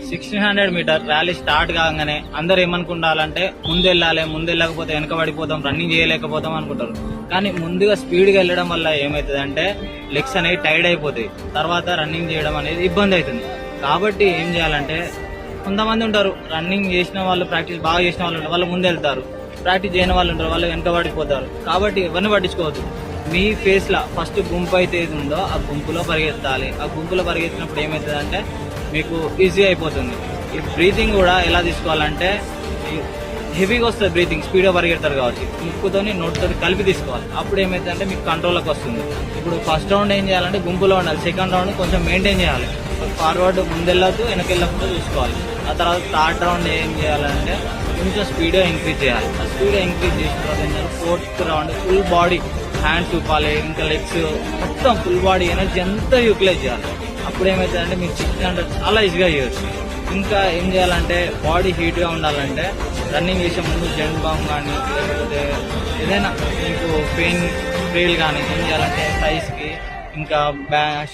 1600 metre rally start కాగానే అందరు ఏమనుకుంటారంటే ముందు వెళ్ళకపోతే వెనక పడిపోతాం, రన్నింగ్ చేయలేకపోతాం అనుకుంటారు. కానీ ముందుగా స్పీడ్గా వెళ్ళడం వల్ల ఏమవుతుందంటే లెగ్స్ అనేవి టైర్డ్ అయిపోతాయి, తర్వాత రన్నింగ్ చేయడం అనేది ఇబ్బంది అవుతుంది. కాబట్టి ఏం చేయాలంటే కొంతమంది ఉంటారు రన్నింగ్ చేసిన వాళ్ళు, ప్రాక్టీస్ బాగా చేసిన వాళ్ళు ఉంటారు, వాళ్ళు ముందు వెళ్తారు. ప్రాక్టీస్ చేయని వాళ్ళు ఉంటారు, వాళ్ళు వెనక పడిపోతారు. కాబట్టి ఎవరిని పట్టించుకోవద్దు. మీ ఫేస్లో ఫస్ట్ గుంపు అయితే ఏది ఉందో ఆ గుంపులో పరిగెత్తాలి. ఆ గుంపులో పరిగెత్తినప్పుడు ఏమవుతుందంటే మీకు ఈజీ అయిపోతుంది. ఈ బ్రీతింగ్ కూడా ఎలా తీసుకోవాలంటే హెవీగా వస్తుంది బ్రీతింగ్, స్పీడ్గా పరిగెడతారు కాబట్టి ముక్కుతోని నోటితో కలిపి తీసుకోవాలి. అప్పుడు ఏమవుతుందంటే మీకు కంట్రోల్లోకి వస్తుంది. ఇప్పుడు ఫస్ట్ రౌండ్ ఏం చేయాలంటే గుంపులో ఉండాలి, సెకండ్ రౌండ్ కొంచెం మెయింటైన్ చేయాలి, ఫార్వర్డ్ ముందెళ్ళద్దు వెనకెళ్ళకుండా చూసుకోవాలి. ఆ తర్వాత థర్డ్ రౌండ్ ఏం చేయాలంటే కొంచెం స్పీడ్గా ఇంక్రీజ్ చేయాలి. ఆ స్పీడ్గా ఇంక్రీజ్ చేసిన తర్వాత ఏంటంటే fourth round full body, hands చూపాలి, ఇంకా లెగ్స్ మొత్తం ఫుల్ బాడీ ఎనర్జీ అంతా యూటిలైజ్ చేయాలి. అప్పుడు ఏమవుతుందంటే మీరు 600 చాలా ఈజీగా చేయొచ్చు. ఇంకా ఏం చేయాలంటే బాడీ హీట్గా ఉండాలంటే రన్నింగ్ చేసే ముందు జెంట్ బాంబ్ కానీ లేకపోతే ఏదైనా మీకు పెయిన్ స్ప్రేలు కానీ ఏం చేయాలంటే థైస్కి ఇంకా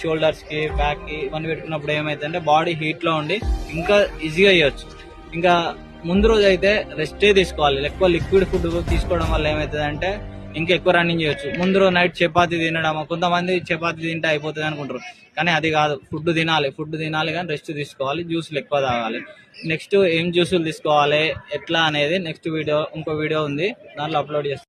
షోల్డర్స్కి బ్యాక్కి ఇవన్నీ పెట్టుకున్నప్పుడు ఏమవుతుందంటే బాడీ హీట్లో ఉండి ఇంకా ఈజీగా చేయొచ్చు. ఇంకా ముందు రోజు అయితే రెస్టే తీసుకోవాలి. ఎక్కువ లిక్విడ్ ఫుడ్ తీసుకోవడం వల్ల ఏమవుతుందంటే ఇంకా ఎక్కువ రన్నింగ్ చేయొచ్చు. ముందు రోజు నైట్ చపాతీ తినడం, కొంతమంది చపాతీ తింటే అయిపోతుంది అనుకుంటారు, కానీ అది కాదు. ఫుడ్ తినాలి కానీ రెస్ట్ తీసుకోవాలి, జ్యూసులు ఎక్కువ తాగాలి. నెక్స్ట్ ఏం జ్యూసులు తీసుకోవాలి ఎట్లా అనేది నెక్స్ట్ ఇంకో వీడియో ఉంది, దాంట్లో అప్లోడ్ చేస్తాను.